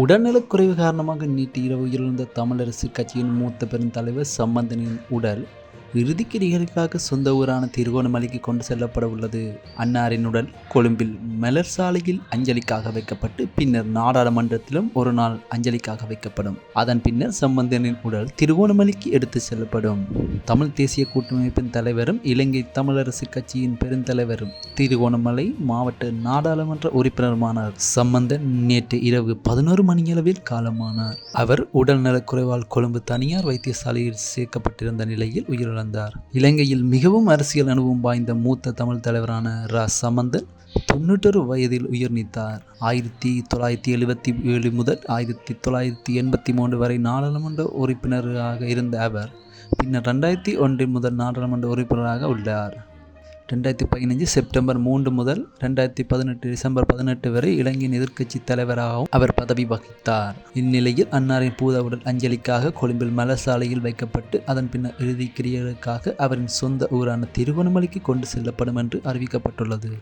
உடல்நலக்குறைவு காரணமாக நேற்று இரவு உயிரிழந்த தமிழரசு கட்சியின் மூத்த பெருந்தலைவர் சம்பந்தனின் உடல் இறுதிக்கிரிகளுக்காக சொந்த ஊரான திருகோணமலைக்கு கொண்டு செல்லப்பட உள்ளது. அன்னாரின் உடல் கொழும்பில் மலர் சாலையில் அஞ்சலிக்காக வைக்கப்பட்டு பின்னர் நாடாளுமன்றத்திலும் ஒரு நாள் அஞ்சலிக்காக வைக்கப்படும். அதன் பின்னர் சம்பந்தனின் உடல் திருகோணமலைக்கு எடுத்து செல்லப்படும். தமிழ் தேசிய கூட்டமைப்பின் தலைவரும் இலங்கை தமிழரசு கட்சியின் பெருந்தலைவரும் திருகோணமலை மாவட்ட நாடாளுமன்ற உறுப்பினருமானார் சம்பந்தன் நேற்று இரவு 11 மணியளவில் காலமானார். அவர் உடல்நலக்குறைவால் கொழும்பு தனியார் வைத்தியசாலையில் சேர்க்கப்பட்டிருந்த நிலையில் உயிரிழந்தார். இலங்கையில் மிகவும் அரசியல் அனுபவம் வாய்ந்த மூத்த தமிழ் தலைவரான சம்பந்தன் 91 வயதில் உயிர் நீத்தார். 1977 முதல் 1983 வரை நாடாளுமன்ற உறுப்பினராக இருந்த அவர் பின்னர் 2001 முதல் நாடாளுமன்ற உறுப்பினராக உள்ளார். 2015 செப்டம்பர் 3 முதல் 2018 டிசம்பர் 18 வரை இலங்கையின் எதிர்க்கட்சி தலைவராகவும் அவர் பதவி வகித்தார். இந்நிலையில் அன்னாரின் பூத உடல் அஞ்சலிக்காக கொழும்பில் மலர் சாலையில் வைக்கப்பட்டு அதன் பின்னர் இறுதிக்கிரியைகளுக்காக அவரின் சொந்த ஊரான திருகோணமலைக்கு கொண்டு செல்லப்படும் என்று அறிவிக்கப்பட்டுள்ளது.